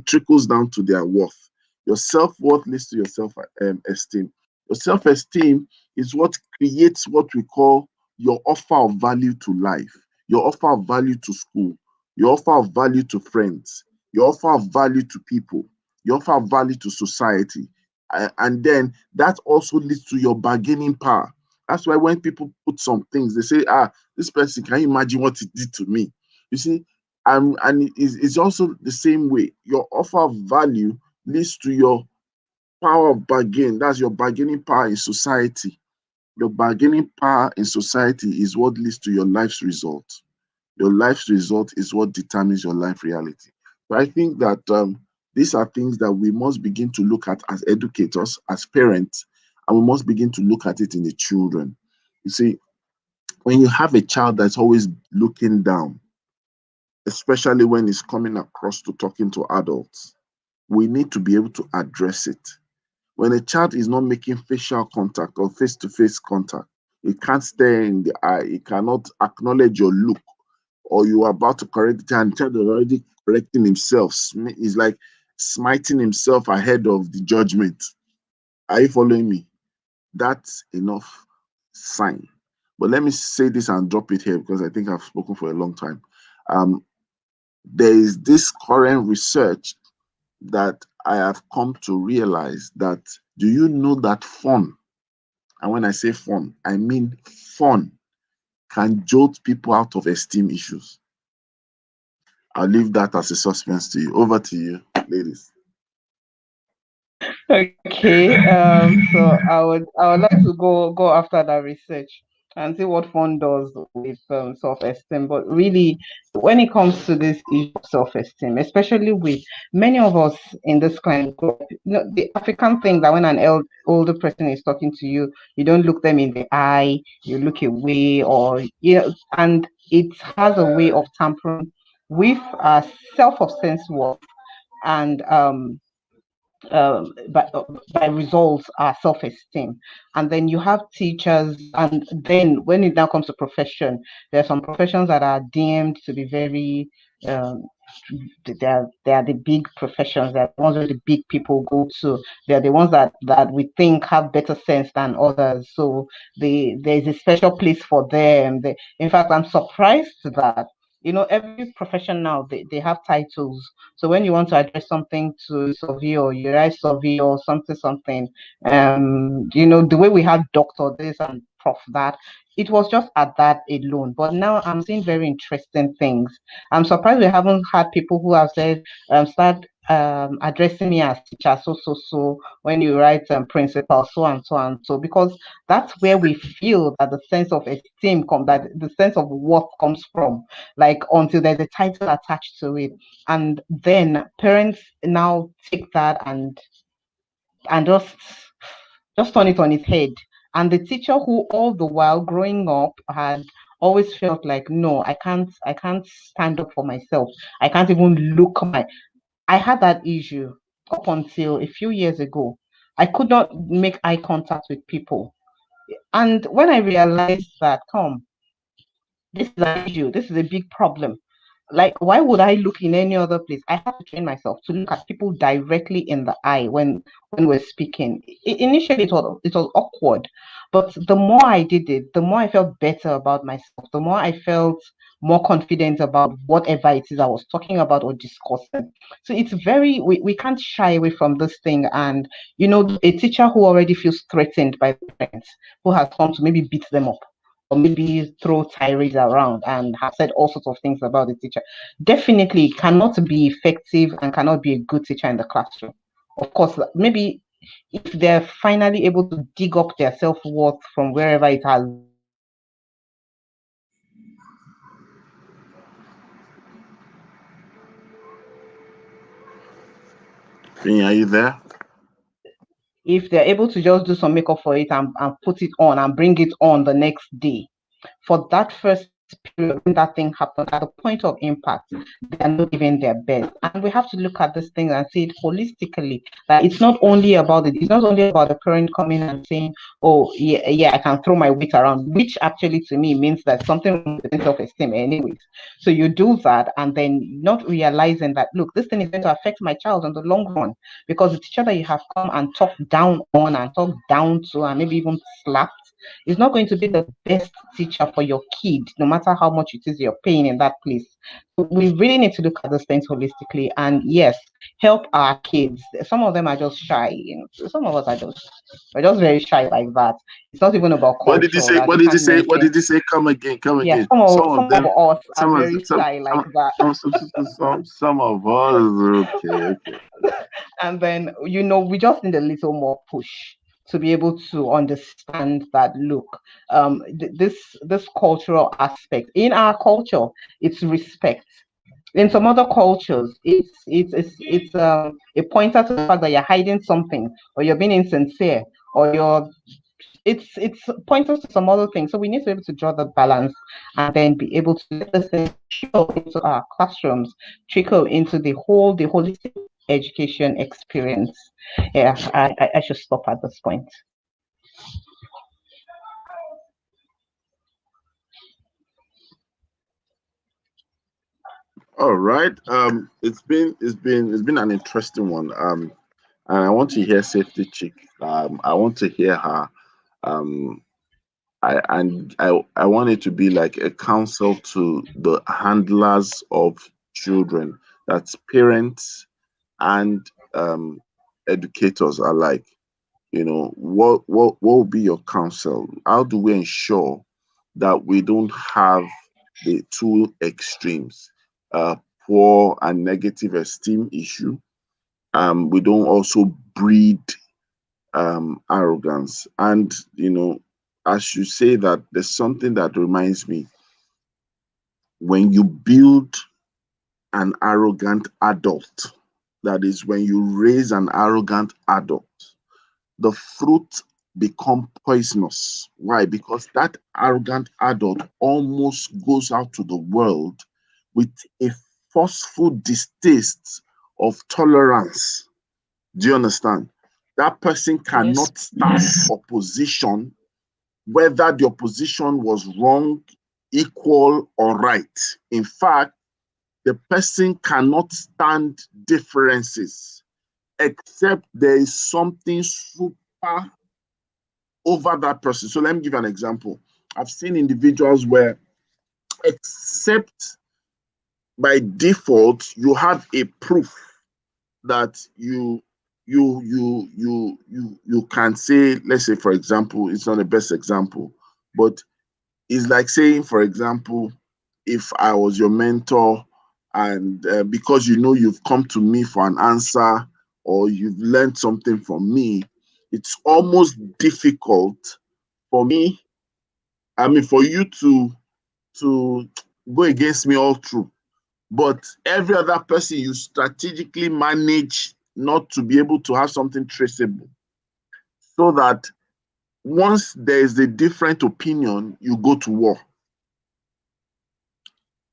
trickles down to their worth. Your self-worth leads to your self-esteem. Your self-esteem is what creates what we call your offer of value to life, your offer of value to school, your offer of value to friends, your offer of value to people, your offer of value to society. And then that also leads to your bargaining power. That's why when people put some things, they say, this person, can you imagine what it did to me? You see, and it's also the same way. Your offer of value leads to your power of bargain. That's your bargaining power in society. Your bargaining power in society is what leads to your life's result. Your life's result is what determines your life reality. So I think that these are things that we must begin to look at as educators, as parents, and we must begin to look at it in the children. You see, when you have a child that's always looking down, especially when it's coming across to talking to adults, we need to be able to address it. When a child is not making facial contact or face to face contact, it can't stare in the eye, it cannot acknowledge your look, or you are about to correct the child, and the child is already correcting himself. It's like smiting himself ahead of the judgment. Are you following me? That's enough sign. But let me say this and drop it here because I think I've spoken for a long time. Um, there is this current research that I have come to realize that, do you know that fun, and when I say fun, I mean fun, can jolt people out of esteem issues? I'll leave that as a suspense to you. Over to you, ladies. Okay, so I would like to go after that research and see what fun does with self-esteem. But really, when it comes to this issue of self-esteem, especially with many of us in this kind of group, the African thing that when an older person is talking to you, you don't look them in the eye, you look away, or and it has a way of tampering with our self of sense worth and by results are self-esteem. And then you have teachers, and then when it now comes to profession, there are some professions that are deemed to be very um, they are the big professions. They're the ones where the big people go to. They're the ones that we think have better sense than others. So there's a special place for them. In fact, I'm surprised that every profession now they have titles. So when you want to address something to a surveyor, you write surveyor or something. The way we had doctor this and prof that, it was just at that alone. But now I'm seeing very interesting things. I'm surprised we haven't had people who have said, start addressing me as teacher, so when you write principal, so and so and so, because that's where we feel that the sense of esteem that the sense of worth comes from, like until there's a title attached to it. And then parents now take that and just turn it on its head. And the teacher who all the while growing up had always felt like, no, I can't stand up for myself. I can't even look my I had that issue up until a few years ago. I could not make eye contact with people. And when I realized that, come, this is an issue, this is a big problem. Like, why would I look in any other place? I have to train myself to look at people directly in the eye when we're speaking. Initially, it was awkward, but the more I did it, the more I felt better about myself. The more I felt more confident about whatever it is I was talking about or discussing. So it's we can't shy away from this thing. And a teacher who already feels threatened by the parents, who has come to maybe beat them up or maybe throw tirades around and have said all sorts of things about the teacher, definitely cannot be effective and cannot be a good teacher in the classroom. Of course, maybe if they're finally able to dig up their self-worth from wherever it has Finya, are you there? if they're able to just do some makeup for it and put it on and bring it on the next day, for that first period when that thing happened, at the point of impact, they are not giving their best. And we have to look at this thing and see it holistically. That it's not only about the parent coming and saying, oh yeah, I can throw my weight around, which actually to me means that something wrong with self-esteem anyways. So you do that and then not realizing that, look, this thing is going to affect my child in the long run, because the teacher that you have come and talked down on and talked down to and maybe even slapped is not going to be the best teacher for your kid, no matter how much it is you're paying in that place. So we really need to look at those things holistically and yes, help our kids. Some of them are just shy, some of us we're just very shy like that. It's not even about What did you culture say? that What you did you can't say? What mention. did you say? Come again. Come Yeah, again. some Some of of some of them. us are Some of very some shy like that. of us. Okay. Okay. And then we just need a little more push to be able to understand that, look, this cultural aspect in our culture, it's respect. In some other cultures, it's a pointer to the fact that you're hiding something or you're being insincere or it's pointers to some other things. So we need to be able to draw the balance and then be able to let this thing trickle into our classrooms, trickle into the holistic education experience. Yeah, I should stop at this point. All right. It's been an interesting one. And I want to hear Safety Chick. I want to hear her. Um, I want it to be like a counsel to the handlers of children, that's parents and educators alike. What will be your counsel? How do we ensure that we don't have the two extremes, uh, poor and negative esteem issue? We don't also breed arrogance. And as you say that, there's something that reminds me: when you build an arrogant adult, that is, when you raise an arrogant adult, the fruit become poisonous. Why? Because that arrogant adult almost goes out to the world with a forceful distaste of tolerance Do you understand? That person Yes. cannot stand opposition, whether the opposition was wrong, equal, or right. In fact, the person cannot stand differences except there is something super over that person. So let me give you an example. I've seen individuals where, except by default, you have a proof that you can say, let's say, for example, it's not the best example, but it's like saying, for example, if I was your mentor and because you know you've come to me for an answer or you've learned something from me, it's almost difficult for me, I mean, for you to go against me all through. But every other person, you strategically manage not to be able to have something traceable, so that once there is a different opinion, you go to war.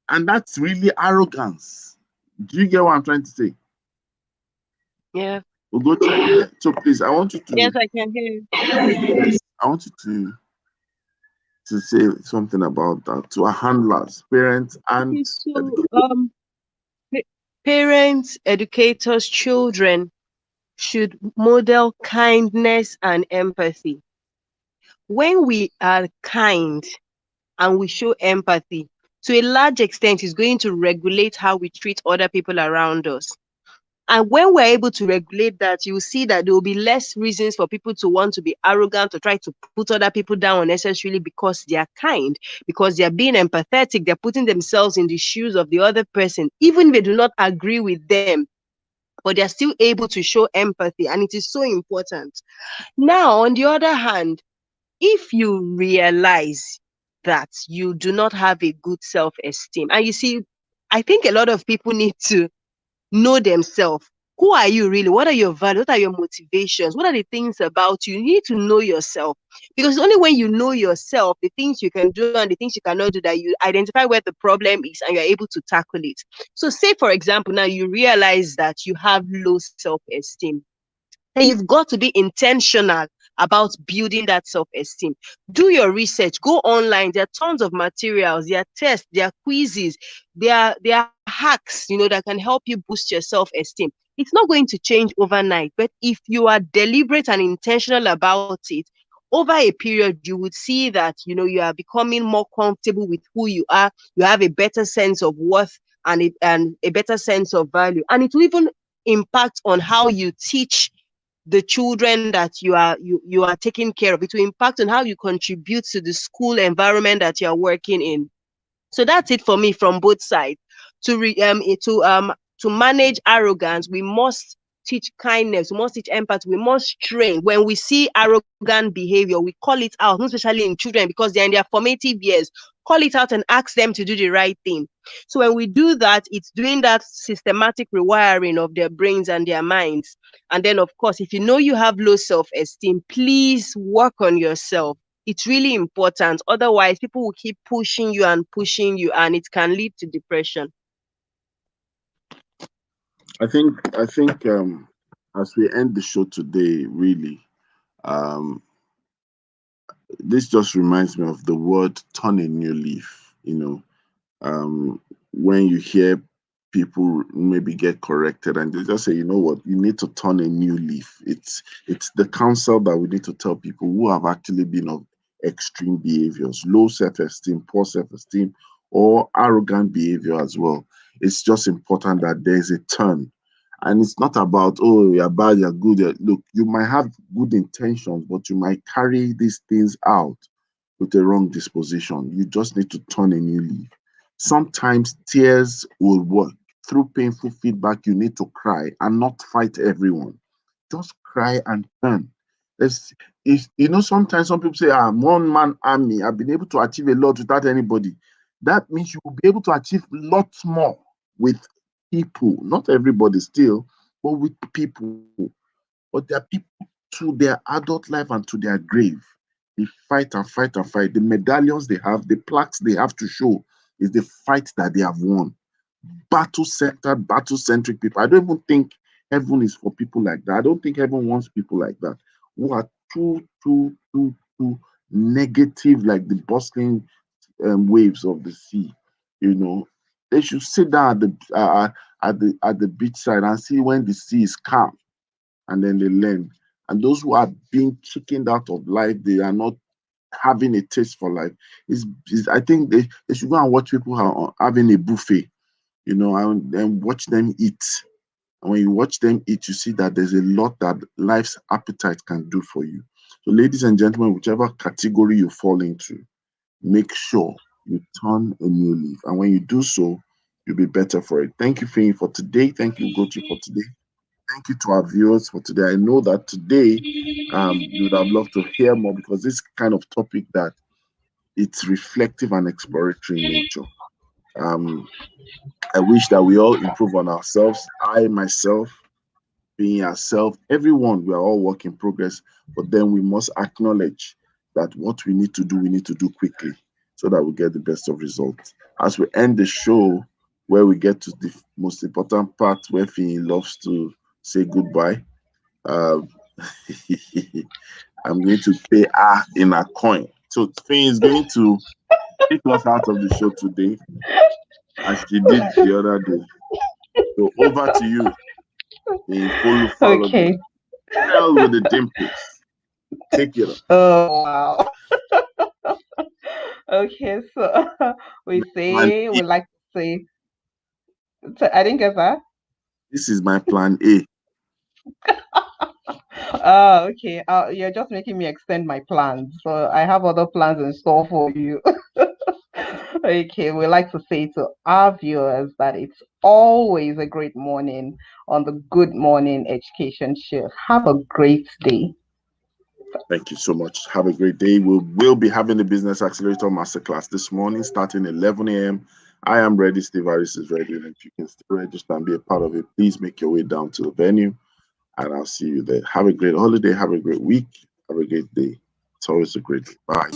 And that's really arrogance. Do you get what I'm trying to say? Yeah. We'll go check there. So please, I want you Yes, to, I can hear you. yes, I want you to say something about that to our handlers, parents, and Okay, so educators. pa- parents, educators, children should model kindness and empathy. When we are kind and we show empathy, to a large extent, is going to regulate how we treat other people around us. And when we're able to regulate that, you will see that there will be less reasons for people to want to be arrogant or try to put other people down unnecessarily because they are kind, because they are being empathetic, they're putting themselves in the shoes of the other person, even if they do not agree with them, but they're still able to show empathy. And it is so important. Now, on the other hand, if you realize that you do not have a good self-esteem, and you see, I think a lot of people need to know themselves. Who are you really? What are your values? What are your motivations? What are the things about you? You need to know yourself, because it's only when you know yourself, the things you can do and the things you cannot do, that you identify where the problem is and you're able to tackle it. So, say for example, now you realize that you have low self-esteem, then you've got to be intentional about building that self-esteem. Do your research, go online. There are tons of materials, there are tests, there are quizzes, there are hacks, that can help you boost your self-esteem. It's not going to change overnight, but if you are deliberate and intentional about it, over a period, you would see that you are becoming more comfortable with who you are. You have a better sense of worth and a better sense of value, and it will even impact on how you teach the children that you are taking care of. It will impact on how you contribute to the school environment that you are working in. So that's it for me from both sides. To manage arrogance, we must teach kindness, we must teach empathy, we must train. When we see arrogant behavior, we call it out, most especially in children, because they're in their formative years. Call it out and ask them to do the right thing. So when we do that, it's doing that systematic rewiring of their brains and their minds. And then, of course, if you know you have low self-esteem, please work on yourself. It's really important. Otherwise, people will keep pushing you, and it can lead to depression. I think as we end the show today, really, um, this just reminds me of the word turn a new leaf. When you hear people maybe get corrected and they just say, you know what, you need to turn a new leaf. It's the counsel that we need to tell people who have actually been of extreme behaviors, low self-esteem, poor self-esteem, or arrogant behavior as well. It's just important that there's a turn. And it's not about, oh, you're bad, you're good. Look, you might have good intentions, but you might carry these things out with a wrong disposition. You just need to turn a new leaf. Sometimes tears will work. Through painful feedback, you need to cry and not fight everyone. Just cry and turn. It's, sometimes some people say, I'm one man army. I've been able to achieve a lot without anybody. That means you will be able to achieve lots more with people. Not everybody still, but with people. But there are people to their adult life and to their grave. They fight and fight and fight. The medallions they have, the plaques they have to show is the fight that they have won. Battle centered, battle centric people. I don't even think heaven is for people like that. I don't think heaven wants people like that who are too negative, like the bustling waves of the sea. You know, they should sit down at the beachside and see when the sea is calm, and then they learn. And those who are being chickened out of life, they are not having a taste for life. I think they should go and watch people who are having a buffet, you know, and watch them eat. And when you watch them eat, you see that there's a lot that life's appetite can do for you. So, ladies and gentlemen, whichever category you fall into, make sure you turn a new leaf. And when you do so, you'll be better for it. Thank you, Finn, for today. Thank you, Gochi, for today. Thank you to our viewers for today. I know that today you would have loved to hear more, because this kind of topic that it's reflective and exploratory in nature. Um, I wish that we all improve on ourselves. I myself, being ourselves, everyone, we are all work in progress. But then we must acknowledge that what we need to do quickly so that we get the best of results. As we end the show, where we get to the most important part where Finn loves to say goodbye. Um, I'm going to pay her in a coin. So Finn is going to take us out of the show today, as she did the other day. So over to you in full follow the Okay. girl with the dimples. Take it up. Oh wow. Okay, so Plan A. we like to say, so I didn't get that. This is my plan A. Oh, okay. You're just making me extend my plans. So I have other plans in store for you. Okay, we like to say to our viewers that it's always a great morning on the Good Morning Education Show. Have a great day. Thank you so much. Have a great day. We'll be having the Business Accelerator Masterclass this morning starting 11 a.m. I am ready. Steve Harris is ready. And if you can still register and be a part of it, please make your way down to the venue, and I'll see you there. Have a great holiday. Have a great week. Have a great day. It's always a great day. Bye.